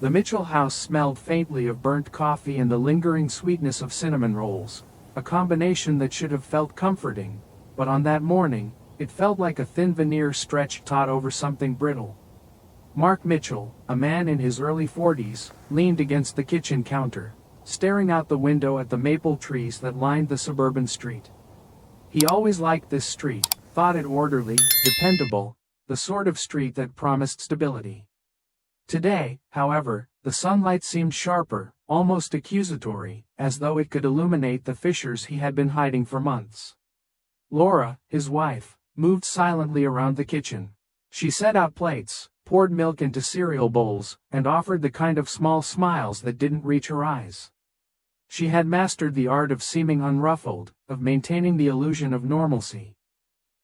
The Mitchell house smelled faintly of burnt coffee and the lingering sweetness of cinnamon rolls, a combination that should have felt comforting, but on that morning, it felt like a thin veneer stretched taut over something brittle. Mark Mitchell, a man in his early 40s, leaned against the kitchen counter, staring out the window at the maple trees that lined the suburban street. He always liked this street, thought it orderly, dependable, the sort of street that promised stability. Today, however, the sunlight seemed sharper, almost accusatory, as though it could illuminate the fissures he had been hiding for months. Laura, his wife, moved silently around the kitchen. She set out plates, poured milk into cereal bowls, and offered the kind of small smiles that didn't reach her eyes. She had mastered the art of seeming unruffled, of maintaining the illusion of normalcy.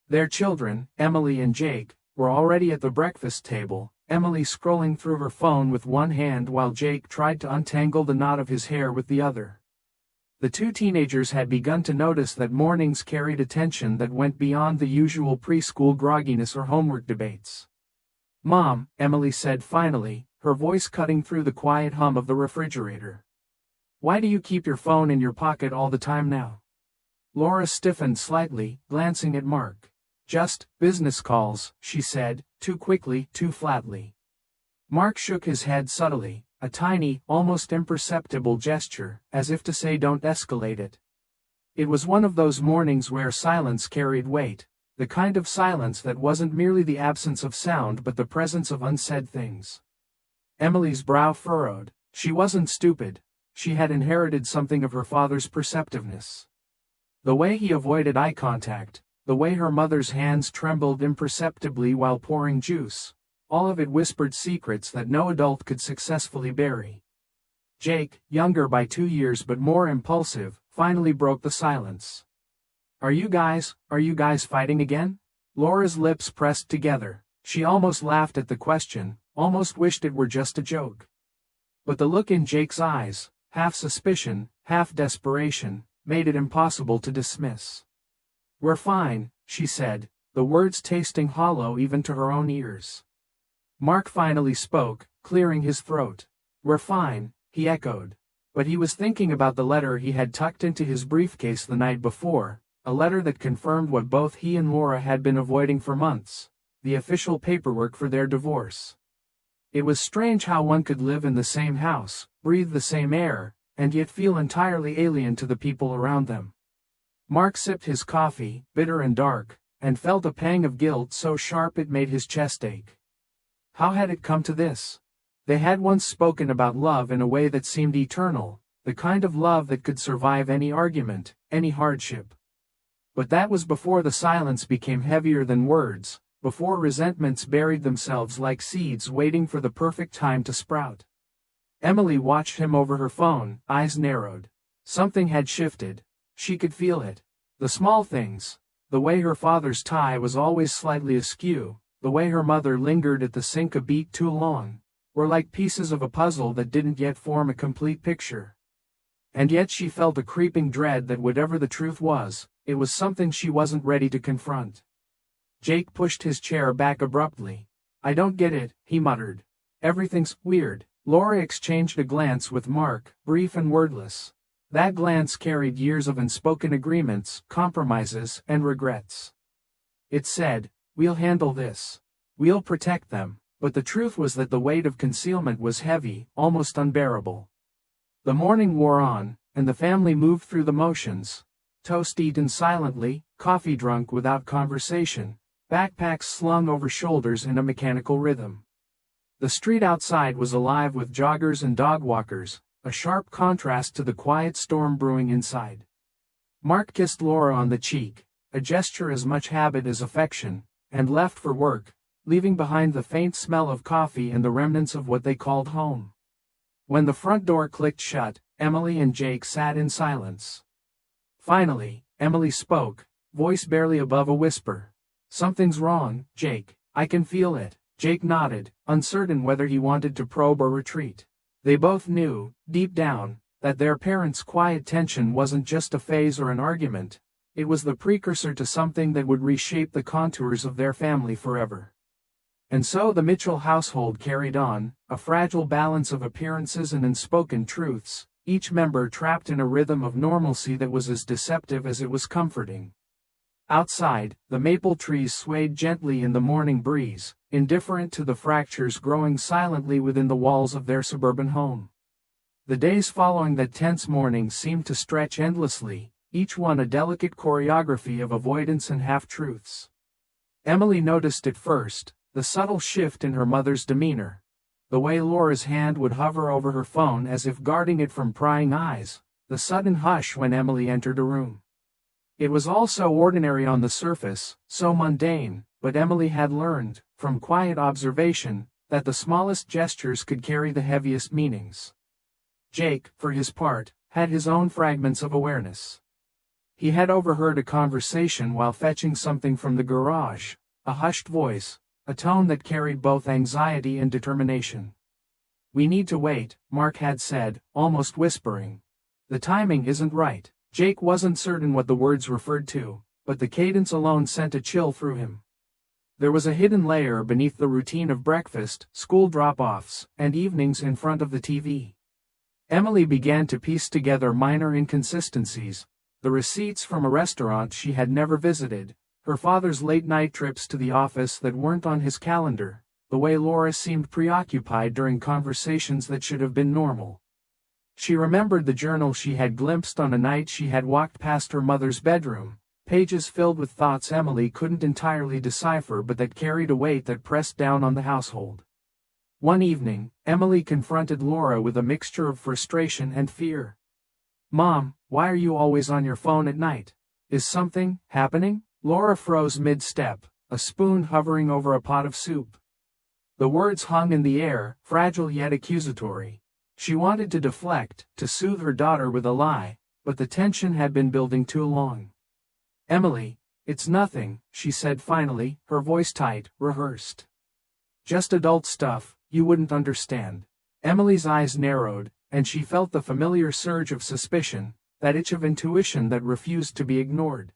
Their children, Emily and Jake, were already at the breakfast table, Emily scrolling through her phone with one hand while Jake tried to untangle the knot of his hair with the other. The two teenagers had begun to notice that mornings carried a tension that went beyond the usual preschool grogginess or homework debates. "Mom," Emily said finally, her voice cutting through the quiet hum of the refrigerator. "Why do you keep your phone in your pocket all the time now?" Laura stiffened slightly, glancing at Mark. "Just business calls," she said, too quickly, too flatly. Mark shook his head subtly, a tiny, almost imperceptible gesture, as if to say don't escalate it. It was one of those mornings where silence carried weight, the kind of silence that wasn't merely the absence of sound but the presence of unsaid things. Emily's brow furrowed. She wasn't stupid. She had inherited something of her father's perceptiveness. The way he avoided eye contact, the way her mother's hands trembled imperceptibly while pouring juice, all of it whispered secrets that no adult could successfully bury. Jake, younger by 2 years but more impulsive, finally broke the silence. Are you guys fighting again?" Laura's lips pressed together. She almost laughed at the question, almost wished it were just a joke. But the look in Jake's eyes, half suspicion, half desperation, made it impossible to dismiss. "We're fine," she said, the words tasting hollow even to her own ears. Mark finally spoke, clearing his throat. "We're fine," he echoed. But he was thinking about the letter he had tucked into his briefcase the night before, a letter that confirmed what both he and Laura had been avoiding for months, the official paperwork for their divorce. It was strange how one could live in the same house, breathe the same air, and yet feel entirely alien to the people around them. Mark sipped his coffee, bitter and dark, and felt a pang of guilt so sharp it made his chest ache. How had it come to this? They had once spoken about love in a way that seemed eternal, the kind of love that could survive any argument, any hardship. But that was before the silence became heavier than words, before resentments buried themselves like seeds waiting for the perfect time to sprout. Emily watched him over her phone, eyes narrowed. Something had shifted. She could feel it. The small things. The way her father's tie was always slightly askew, the way her mother lingered at the sink a beat too long, were like pieces of a puzzle that didn't yet form a complete picture. And yet she felt a creeping dread that whatever the truth was, it was something she wasn't ready to confront. Jake pushed his chair back abruptly. "I don't get it," he muttered. "Everything's weird." Laura exchanged a glance with Mark, brief and wordless. That glance carried years of unspoken agreements, compromises, and regrets. It said, "We'll handle this. We'll protect them," but the truth was that the weight of concealment was heavy, almost unbearable. The morning wore on, and the family moved through the motions. Toast eaten silently, coffee drunk without conversation, backpacks slung over shoulders in a mechanical rhythm. The street outside was alive with joggers and dog walkers, a sharp contrast to the quiet storm brewing inside. Mark kissed Laura on the cheek, a gesture as much habit as affection, and left for work, leaving behind the faint smell of coffee and the remnants of what they called home. When the front door clicked shut, Emily and Jake sat in silence. Finally, Emily spoke, voice barely above a whisper. "Something's wrong, Jake. I can feel it." Jake nodded, uncertain whether he wanted to probe or retreat. They both knew, deep down, that their parents' quiet tension wasn't just a phase or an argument. It was the precursor to something that would reshape the contours of their family forever. And so the Mitchell household carried on, a fragile balance of appearances and unspoken truths, each member trapped in a rhythm of normalcy that was as deceptive as it was comforting. Outside, the maple trees swayed gently in the morning breeze, indifferent to the fractures growing silently within the walls of their suburban home. The days following that tense morning seemed to stretch endlessly, each one a delicate choreography of avoidance and half-truths. Emily noticed it first, the subtle shift in her mother's demeanor. The way Laura's hand would hover over her phone as if guarding it from prying eyes, the sudden hush when Emily entered a room. It was all so ordinary on the surface, so mundane, but Emily had learned, from quiet observation, that the smallest gestures could carry the heaviest meanings. Jake, for his part, had his own fragments of awareness. He had overheard a conversation while fetching something from the garage, a hushed voice, a tone that carried both anxiety and determination. "We need to wait," Mark had said, almost whispering. "The timing isn't right." Jake wasn't certain what the words referred to, but the cadence alone sent a chill through him. There was a hidden layer beneath the routine of breakfast, school drop-offs, and evenings in front of the TV. Emily began to piece together minor inconsistencies, the receipts from a restaurant she had never visited, her father's late-night trips to the office that weren't on his calendar, the way Laura seemed preoccupied during conversations that should have been normal. She remembered the journal she had glimpsed on a night she had walked past her mother's bedroom, pages filled with thoughts Emily couldn't entirely decipher but that carried a weight that pressed down on the household. One evening, Emily confronted Laura with a mixture of frustration and fear. "Mom, why are you always on your phone at night? Is something happening?" Laura froze mid-step, a spoon hovering over a pot of soup. The words hung in the air, fragile yet accusatory. She wanted to deflect, to soothe her daughter with a lie, but the tension had been building too long. "Emily, it's nothing," she said finally, her voice tight, rehearsed. "Just adult stuff, you wouldn't understand." Emily's eyes narrowed, and she felt the familiar surge of suspicion, that itch of intuition that refused to be ignored.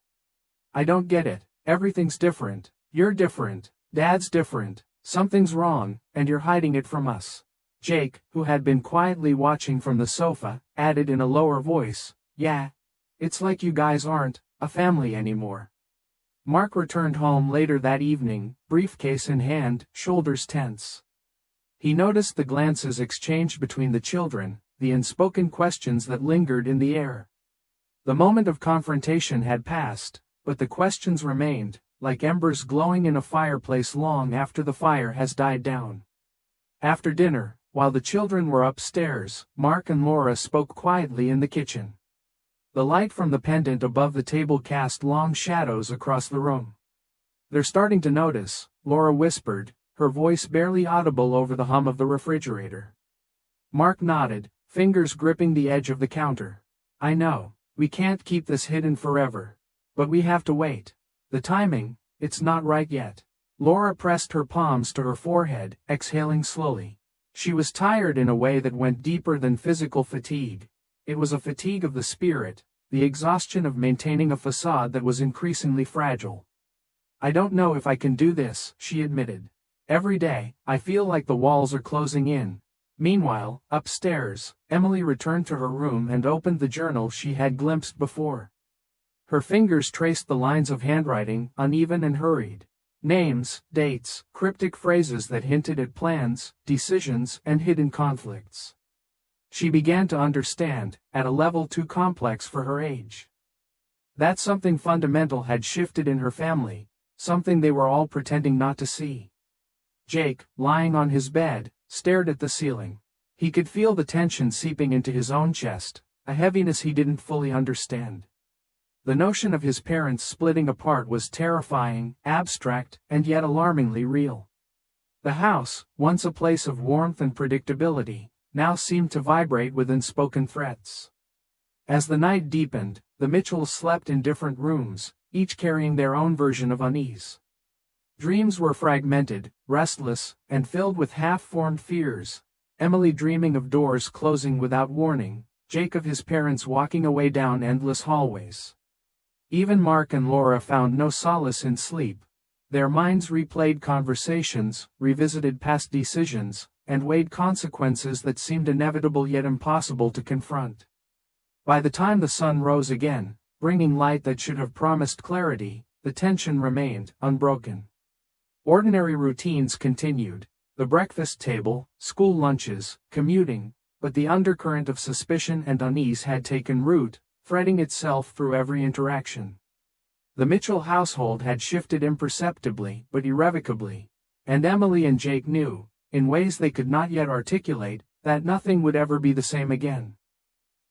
"I don't get it. Everything's different. You're different. Dad's different. Something's wrong, and you're hiding it from us." Jake, who had been quietly watching from the sofa, added in a lower voice, "Yeah. It's like you guys aren't a family anymore." Mark returned home later that evening, briefcase in hand, shoulders tense. He noticed the glances exchanged between the children, the unspoken questions that lingered in the air. The moment of confrontation had passed, but the questions remained, like embers glowing in a fireplace long after the fire has died down. After dinner, while the children were upstairs, Mark and Laura spoke quietly in the kitchen. The light from the pendant above the table cast long shadows across the room. "They're starting to notice," Laura whispered, her voice barely audible over the hum of the refrigerator. Mark nodded, fingers gripping the edge of the counter. "I know, we can't keep this hidden forever. But we have to wait. The timing, it's not right yet." Laura pressed her palms to her forehead, exhaling slowly. She was tired in a way that went deeper than physical fatigue. It was a fatigue of the spirit, the exhaustion of maintaining a facade that was increasingly fragile. "I don't know if I can do this," she admitted. "Every day, I feel like the walls are closing in." Meanwhile, upstairs, Emily returned to her room and opened the journal she had glimpsed before. Her fingers traced the lines of handwriting, uneven and hurried. Names, dates, cryptic phrases that hinted at plans, decisions, and hidden conflicts. She began to understand, at a level too complex for her age. That something fundamental had shifted in her family, something they were all pretending not to see. Jake, lying on his bed, stared at the ceiling. He could feel the tension seeping into his own chest, a heaviness he didn't fully understand. The notion of his parents splitting apart was terrifying, abstract, and yet alarmingly real. The house, once a place of warmth and predictability, now seemed to vibrate with unspoken threats. As the night deepened, the Mitchells slept in different rooms, each carrying their own version of unease. Dreams were fragmented, restless, and filled with half-formed fears. Emily dreaming of doors closing without warning, Jake of his parents walking away down endless hallways. Even Mark and Laura found no solace in sleep. Their minds replayed conversations, revisited past decisions, and weighed consequences that seemed inevitable yet impossible to confront. By the time the sun rose again, bringing light that should have promised clarity, the tension remained unbroken. Ordinary routines continued: the breakfast table, school lunches, commuting, but the undercurrent of suspicion and unease had taken root, threading itself through every interaction. The Mitchell household had shifted imperceptibly but irrevocably, and Emily and Jake knew, in ways they could not yet articulate, that nothing would ever be the same again.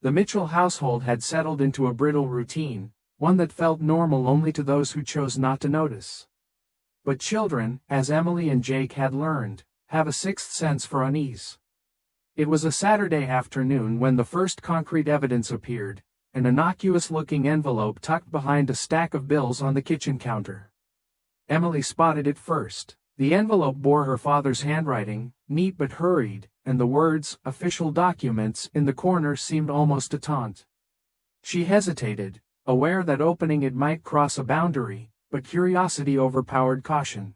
The Mitchell household had settled into a brittle routine, one that felt normal only to those who chose not to notice. But children, as Emily and Jake had learned, have a sixth sense for unease. It was a Saturday afternoon when the first concrete evidence appeared, an innocuous-looking envelope tucked behind a stack of bills on the kitchen counter. Emily spotted it first. The envelope bore her father's handwriting, neat but hurried, and the words, "official documents," in the corner seemed almost a taunt. She hesitated, aware that opening it might cross a boundary, but curiosity overpowered caution.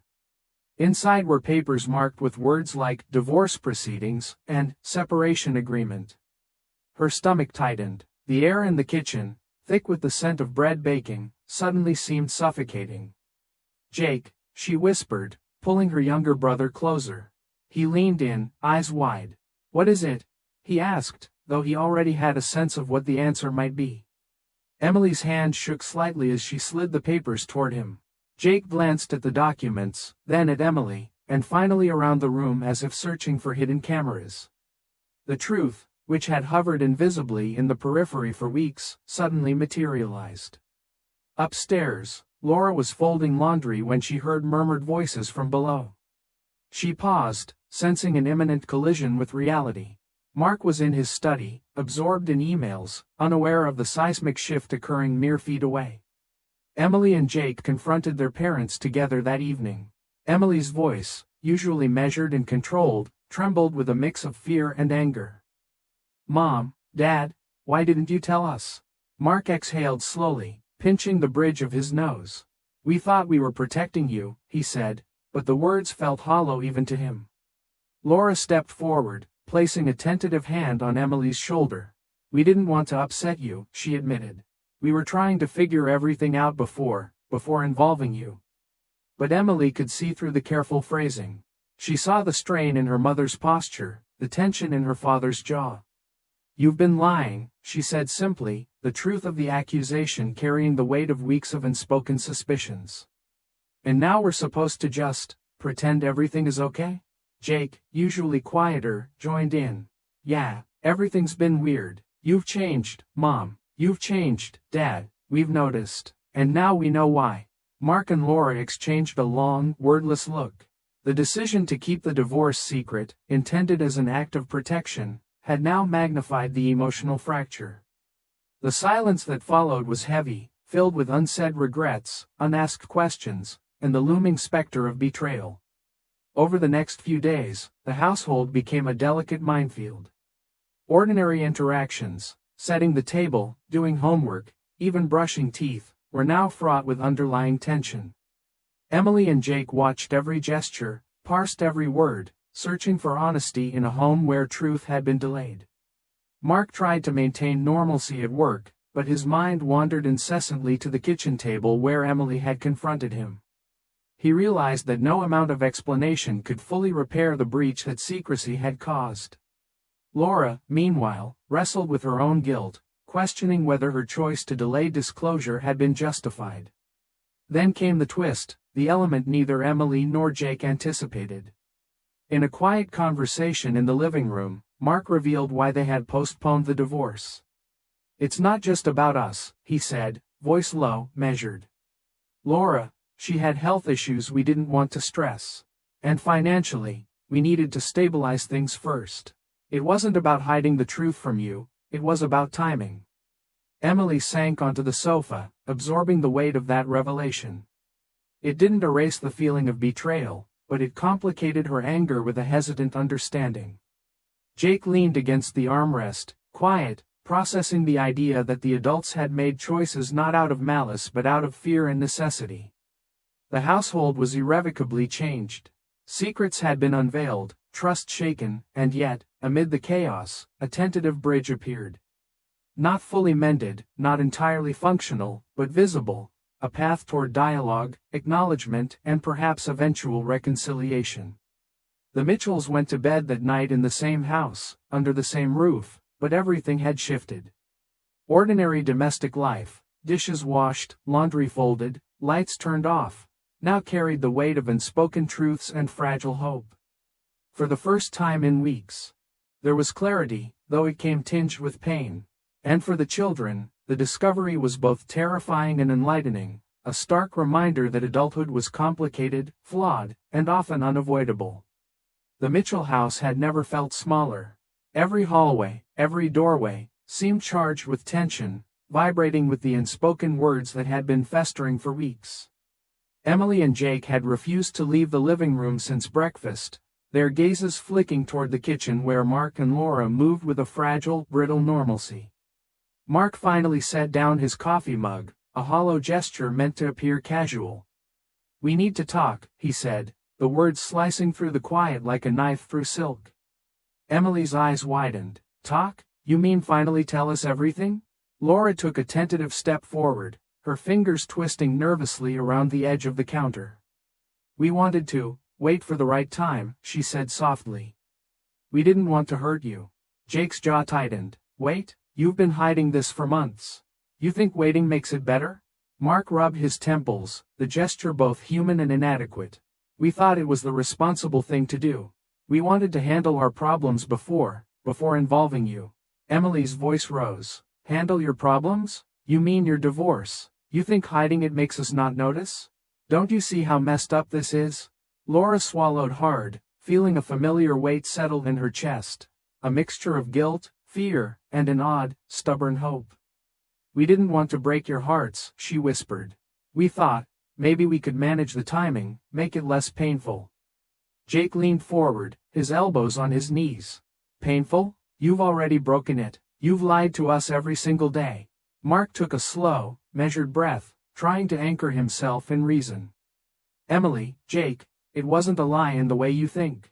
Inside were papers marked with words like "divorce proceedings" and "separation agreement." Her stomach tightened. The air in the kitchen, thick with the scent of bread baking, suddenly seemed suffocating. "Jake," she whispered, pulling her younger brother closer. He leaned in, eyes wide. "What is it?" he asked, though he already had a sense of what the answer might be. Emily's hand shook slightly as she slid the papers toward him. Jake glanced at the documents, then at Emily, and finally around the room as if searching for hidden cameras. The truth, which had hovered invisibly in the periphery for weeks, suddenly materialized. Upstairs, Laura was folding laundry when she heard murmured voices from below. She paused, sensing an imminent collision with reality. Mark was in his study, absorbed in emails, unaware of the seismic shift occurring mere feet away. Emily and Jake confronted their parents together that evening. Emily's voice, usually measured and controlled, trembled with a mix of fear and anger. "Mom, Dad, why didn't you tell us?" Mark exhaled slowly, pinching the bridge of his nose. "We thought we were protecting you," he said, but the words felt hollow even to him. Laura stepped forward, placing a tentative hand on Emily's shoulder. "We didn't want to upset you," she admitted. "We were trying to figure everything out before involving you." But Emily could see through the careful phrasing. She saw the strain in her mother's posture, the tension in her father's jaw. "You've been lying," she said simply, the truth of the accusation carrying the weight of weeks of unspoken suspicions. "And now we're supposed to just pretend everything is okay?" Jake, usually quieter, joined in. "Yeah, everything's been weird. You've changed, Mom. You've changed, Dad. We've noticed. And now we know why." Mark and Laura exchanged a long, wordless look. The decision to keep the divorce secret, intended as an act of protection, had now magnified the emotional fracture. The silence that followed was heavy, filled with unsaid regrets, unasked questions, and the looming specter of betrayal. Over the next few days, the household became a delicate minefield. Ordinary interactions, setting the table, doing homework, even brushing teeth, were now fraught with underlying tension. Emily and Jake watched every gesture, parsed every word, searching for honesty in a home where truth had been delayed. Mark tried to maintain normalcy at work, but his mind wandered incessantly to the kitchen table where Emily had confronted him. He realized that no amount of explanation could fully repair the breach that secrecy had caused. Laura, meanwhile, wrestled with her own guilt, questioning whether her choice to delay disclosure had been justified. Then came the twist, the element neither Emily nor Jake anticipated. In a quiet conversation in the living room, Mark revealed why they had postponed the divorce. "It's not just about us," he said, voice low, measured. "Laura, she had health issues we didn't want to stress. And financially, we needed to stabilize things first. It wasn't about hiding the truth from you, it was about timing." Emily sank onto the sofa, absorbing the weight of that revelation. It didn't erase the feeling of betrayal, but it complicated her anger with a hesitant understanding. Jake leaned against the armrest, quiet, processing the idea that the adults had made choices not out of malice but out of fear and necessity. The household was irrevocably changed. Secrets had been unveiled, trust shaken, and yet, amid the chaos, a tentative bridge appeared. Not fully mended, not entirely functional, but visible, a path toward dialogue, acknowledgement, and perhaps eventual reconciliation. The Mitchells went to bed that night in the same house, under the same roof, but everything had shifted. Ordinary domestic life, dishes washed, laundry folded, lights turned off, now carried the weight of unspoken truths and fragile hope. For the first time in weeks, there was clarity, though it came tinged with pain. And for the children, the discovery was both terrifying and enlightening, a stark reminder that adulthood was complicated, flawed, and often unavoidable. The Mitchell house had never felt smaller. Every hallway, every doorway, seemed charged with tension, vibrating with the unspoken words that had been festering for weeks. Emily and Jake had refused to leave the living room since breakfast, their gazes flicking toward the kitchen where Mark and Laura moved with a fragile, brittle normalcy. Mark finally set down his coffee mug, a hollow gesture meant to appear casual. "We need to talk," he said, the words slicing through the quiet like a knife through silk. Emily's eyes widened. "Talk? You mean finally tell us everything?" Laura took a tentative step forward, her fingers twisting nervously around the edge of the counter. "We wanted to wait for the right time," she said softly. "We didn't want to hurt you." Jake's jaw tightened. "Wait? You've been hiding this for months. You think waiting makes it better?" Mark rubbed his temples, the gesture both human and inadequate. "We thought it was the responsible thing to do. We wanted to handle our problems before involving you." Emily's voice rose. "Handle your problems? You mean your divorce? You think hiding it makes us not notice? Don't you see how messed up this is?" Laura swallowed hard, feeling a familiar weight settle in her chest, a mixture of guilt, fear, and an odd, stubborn hope. "We didn't want to break your hearts," she whispered. "We thought, maybe we could manage the timing, make it less painful." Jake leaned forward, his elbows on his knees. "Painful? You've already broken it. You've lied to us every single day." Mark took a slow, measured breath, trying to anchor himself in reason. "Emily, Jake, it wasn't a lie in the way you think.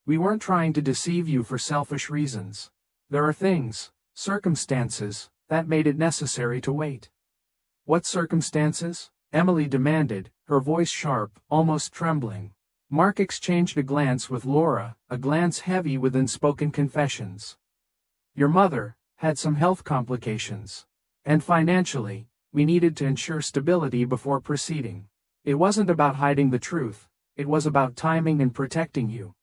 We weren't trying to deceive you for selfish reasons. There are things, circumstances, that made it necessary to wait." "What circumstances?" Emily demanded, her voice sharp, almost trembling. Mark exchanged a glance with Laura, a glance heavy with unspoken confessions. "Your mother had some health complications. And financially, we needed to ensure stability before proceeding. It wasn't about hiding the truth, it was about timing and protecting you."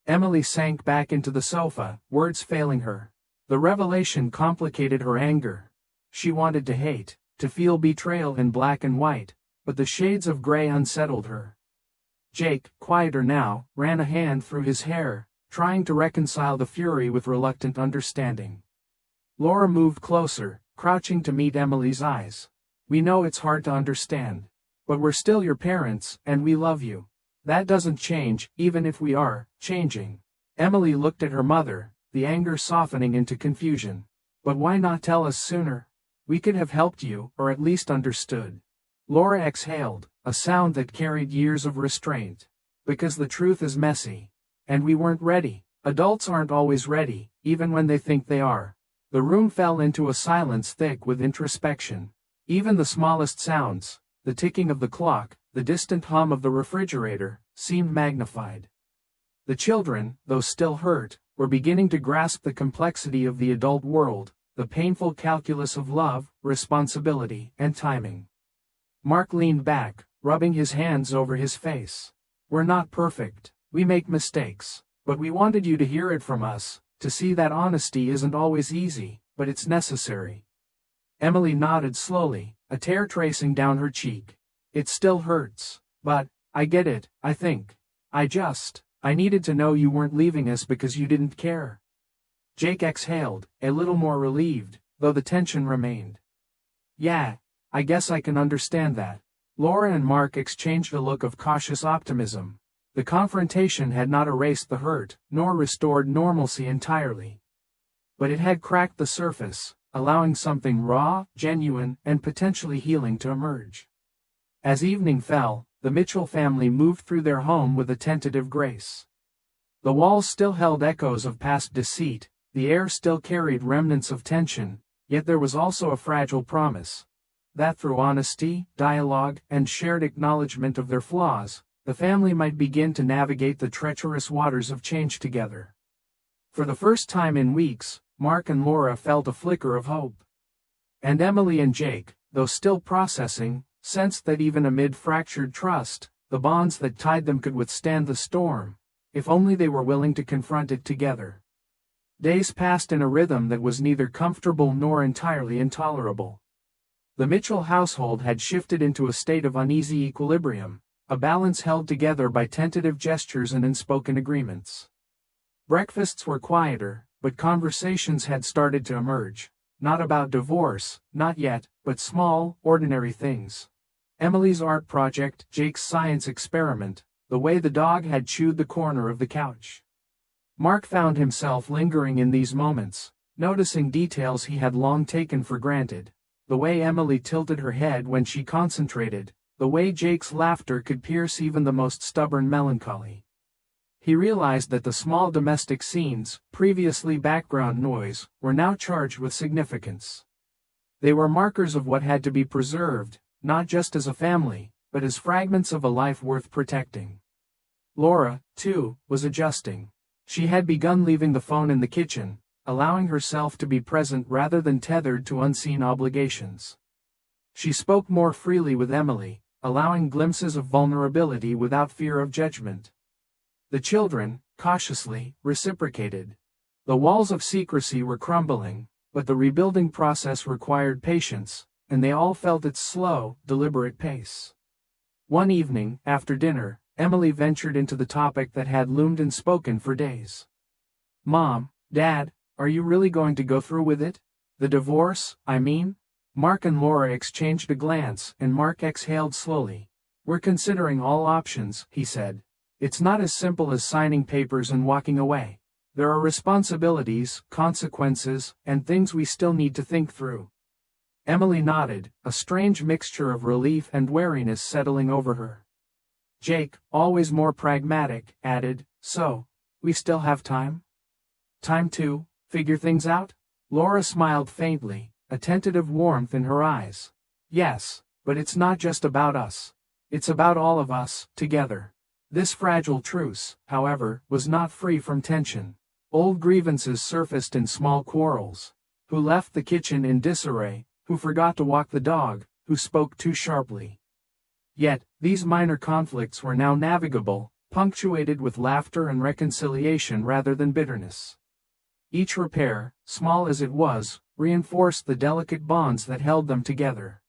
Emily sank back into the sofa, words failing her. The revelation complicated her anger. She wanted to hate, to feel betrayal in black and white, but the shades of gray unsettled her. Jake, quieter now, ran a hand through his hair, trying to reconcile the fury with reluctant understanding. Laura moved closer, crouching to meet Emily's eyes. "We know it's hard to understand. But we're still your parents, and we love you. That doesn't change, even if we are changing." Emily looked at her mother, the anger softening into confusion. "But why not tell us sooner? We could have helped you, or at least understood." Laura exhaled, a sound that carried years of restraint. "Because the truth is messy. And we weren't ready. Adults aren't always ready, even when they think they are." The room fell into a silence thick with introspection. Even the smallest sounds, the ticking of the clock, the distant hum of the refrigerator, seemed magnified. The children, though still hurt, were beginning to grasp the complexity of the adult world, the painful calculus of love, responsibility, and timing. Mark leaned back, rubbing his hands over his face. "We're not perfect. We make mistakes. But we wanted you to hear it from us, to see that honesty isn't always easy, but it's necessary." Emily nodded slowly, a tear tracing down her cheek. "It still hurts. But I get it, I think. I needed to know you weren't leaving us because you didn't care." Jake exhaled, a little more relieved, though the tension remained. "Yeah, I guess I can understand that." Laura and Mark exchanged a look of cautious optimism. The confrontation had not erased the hurt, nor restored normalcy entirely. But it had cracked the surface, allowing something raw, genuine, and potentially healing to emerge. As evening fell, the Mitchell family moved through their home with a tentative grace. The walls still held echoes of past deceit, the air still carried remnants of tension, yet there was also a fragile promise that through honesty, dialogue, and shared acknowledgement of their flaws, the family might begin to navigate the treacherous waters of change together. For the first time in weeks, Mark and Laura felt a flicker of hope. And Emily and Jake, though still processing, sensed that even amid fractured trust, the bonds that tied them could withstand the storm, if only they were willing to confront it together. Days passed in a rhythm that was neither comfortable nor entirely intolerable. The Mitchell household had shifted into a state of uneasy equilibrium, a balance held together by tentative gestures and unspoken agreements. Breakfasts were quieter, but conversations had started to emerge, not about divorce, not yet, but small, ordinary things. Emily's art project, Jake's science experiment, the way the dog had chewed the corner of the couch. Mark found himself lingering in these moments, noticing details he had long taken for granted. The way Emily tilted her head when she concentrated, the way Jake's laughter could pierce even the most stubborn melancholy. He realized that the small domestic scenes, previously background noise, were now charged with significance. They were markers of what had to be preserved, not just as a family, but as fragments of a life worth protecting. Laura, too, was adjusting. She had begun leaving the phone in the kitchen, allowing herself to be present rather than tethered to unseen obligations. She spoke more freely with Emily, allowing glimpses of vulnerability without fear of judgment. The children, cautiously, reciprocated. The walls of secrecy were crumbling, but the rebuilding process required patience, and they all felt its slow, deliberate pace. One evening, after dinner, Emily ventured into the topic that had loomed unspoken for days. "Mom, Dad, are you really going to go through with it? The divorce, I mean?" Mark and Laura exchanged a glance, and Mark exhaled slowly. "We're considering all options," he said. "It's not as simple as signing papers and walking away. There are responsibilities, consequences, and things we still need to think through." Emily nodded, a strange mixture of relief and wariness settling over her. Jake, always more pragmatic, added, "So, we still have time? Time to figure things out?" Laura smiled faintly, a tentative warmth in her eyes. "Yes, but it's not just about us. It's about all of us, together." This fragile truce, however, was not free from tension. Old grievances surfaced in small quarrels. Who left the kitchen in disarray, who forgot to walk the dog, who spoke too sharply. Yet, these minor conflicts were now navigable, punctuated with laughter and reconciliation rather than bitterness. Each repair, small as it was, reinforced the delicate bonds that held them together.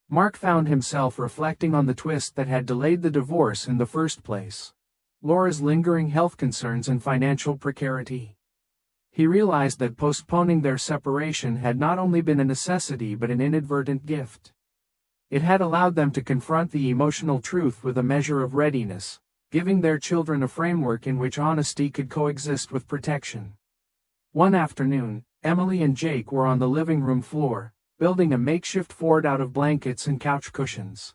Mark found himself reflecting on the twist that had delayed the divorce in the first place. Laura's lingering health concerns and financial precarity. He realized that postponing their separation had not only been a necessity but an inadvertent gift. It had allowed them to confront the emotional truth with a measure of readiness, giving their children a framework in which honesty could coexist with protection. One afternoon, Emily and Jake were on the living room floor, building a makeshift fort out of blankets and couch cushions.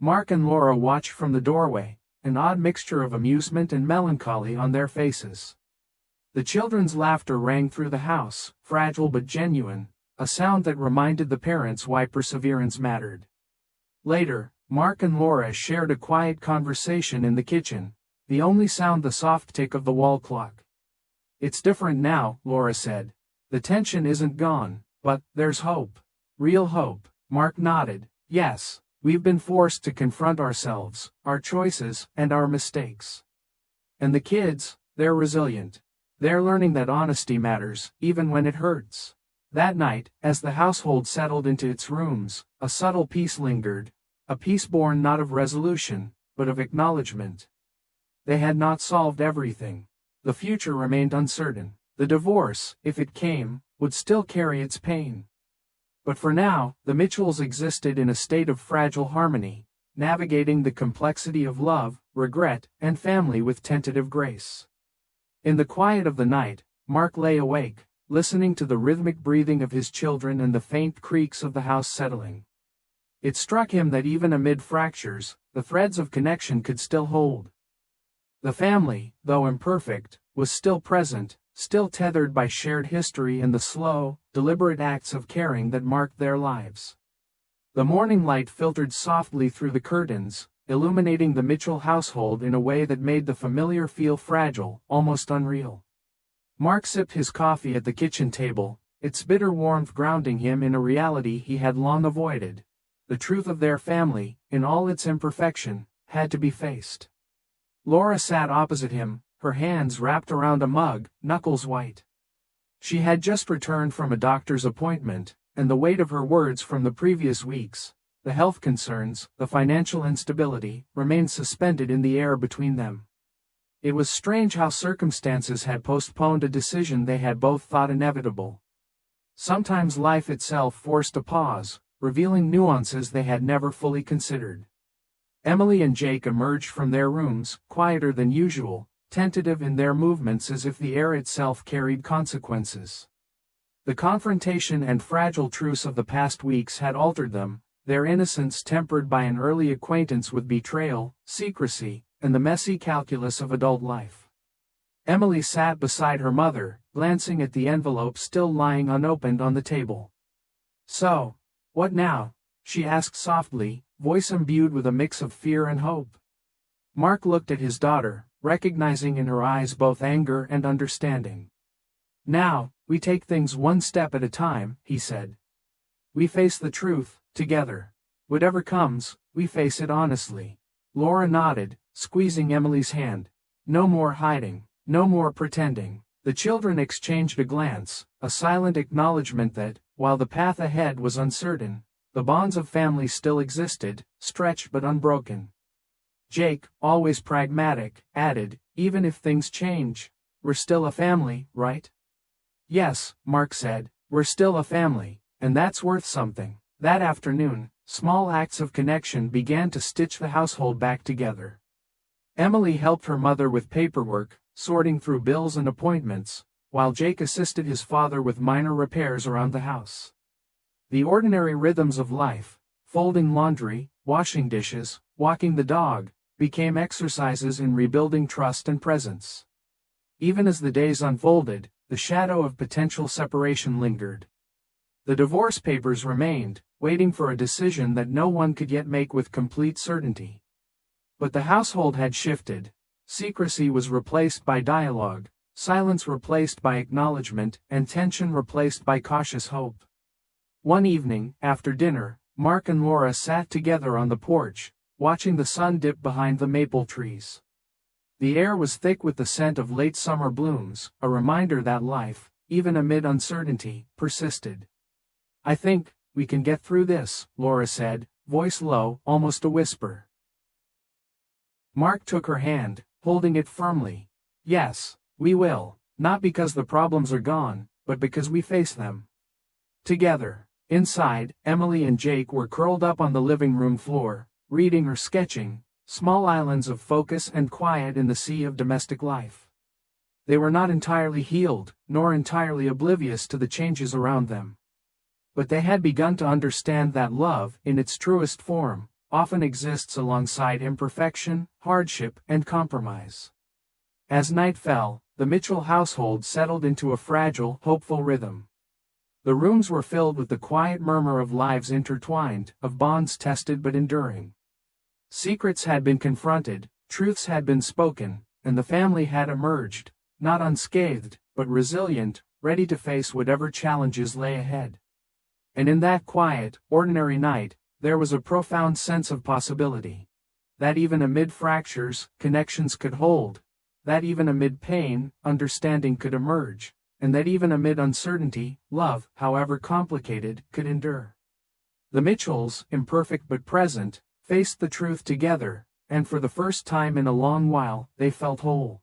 Mark and Laura watched from the doorway, an odd mixture of amusement and melancholy on their faces. The children's laughter rang through the house, fragile but genuine, a sound that reminded the parents why perseverance mattered. Later, Mark and Laura shared a quiet conversation in the kitchen, the only sound the soft tick of the wall clock. "It's different now," Laura said. "The tension isn't gone, but there's hope." "Real hope," Mark nodded. "Yes, we've been forced to confront ourselves, our choices, and our mistakes. And the kids, they're resilient. They're learning that honesty matters, even when it hurts." That night, as the household settled into its rooms, a subtle peace lingered, a peace born not of resolution, but of acknowledgement. They had not solved everything. The future remained uncertain. The divorce, if it came, would still carry its pain. But for now, the Mitchells existed in a state of fragile harmony, navigating the complexity of love, regret, and family with tentative grace. In the quiet of the night, Mark lay awake, listening to the rhythmic breathing of his children and the faint creaks of the house settling. It struck him that even amid fractures, the threads of connection could still hold. The family, though imperfect, was still present, still tethered by shared history and the slow, deliberate acts of caring that marked their lives. The morning light filtered softly through the curtains, illuminating the Mitchell household in a way that made the familiar feel fragile, almost unreal. Mark sipped his coffee at the kitchen table, its bitter warmth grounding him in a reality he had long avoided. The truth of their family, in all its imperfection, had to be faced. Laura sat opposite him, her hands wrapped around a mug, knuckles white. She had just returned from a doctor's appointment, and the weight of her words from the previous weeks, the health concerns, the financial instability, remained suspended in the air between them. It was strange how circumstances had postponed a decision they had both thought inevitable. Sometimes life itself forced a pause, revealing nuances they had never fully considered. Emily and Jake emerged from their rooms, quieter than usual, tentative in their movements as if the air itself carried consequences. The confrontation and fragile truce of the past weeks had altered them, their innocence tempered by an early acquaintance with betrayal, secrecy, and the messy calculus of adult life. Emily sat beside her mother, glancing at the envelope still lying unopened on the table. "So, what now?" she asked softly, voice imbued with a mix of fear and hope. Mark looked at his daughter, recognizing in her eyes both anger and understanding. "Now, we take things one step at a time," he said. "We face the truth, together. Whatever comes, we face it honestly." Laura nodded, squeezing Emily's hand. "No more hiding, no more pretending." The children exchanged a glance, a silent acknowledgement that, while the path ahead was uncertain, the bonds of family still existed, stretched but unbroken. Jake, always pragmatic, added, "Even if things change, we're still a family, right?" "Yes," Mark said, "we're still a family, and that's worth something." That afternoon, small acts of connection began to stitch the household back together. Emily helped her mother with paperwork, sorting through bills and appointments, while Jake assisted his father with minor repairs around the house. The ordinary rhythms of life, folding laundry, washing dishes, walking the dog, became exercises in rebuilding trust and presence. Even as the days unfolded, the shadow of potential separation lingered. The divorce papers remained, waiting for a decision that no one could yet make with complete certainty. But the household had shifted. Secrecy was replaced by dialogue, silence replaced by acknowledgement, and tension replaced by cautious hope. One evening, after dinner, Mark and Laura sat together on the porch, watching the sun dip behind the maple trees. The air was thick with the scent of late summer blooms, a reminder that life, even amid uncertainty, persisted. "I think we can get through this," Laura said, voice low, almost a whisper. Mark took her hand, holding it firmly. "Yes, we will, not because the problems are gone, but because we face them together." Inside, Emily and Jake were curled up on the living room floor, reading or sketching, small islands of focus and quiet in the sea of domestic life. They were not entirely healed, nor entirely oblivious to the changes around them. But they had begun to understand that love, in its truest form, often exists alongside imperfection, hardship, and compromise. As night fell, the Mitchell household settled into a fragile, hopeful rhythm. The rooms were filled with the quiet murmur of lives intertwined, of bonds tested but enduring. Secrets had been confronted, truths had been spoken, and the family had emerged, not unscathed, but resilient, ready to face whatever challenges lay ahead. And in that quiet, ordinary night, there was a profound sense of possibility. That even amid fractures, connections could hold. That even amid pain, understanding could emerge. And that even amid uncertainty, love, however complicated, could endure. The Mitchells, imperfect but present, faced the truth together, and for the first time in a long while, they felt whole.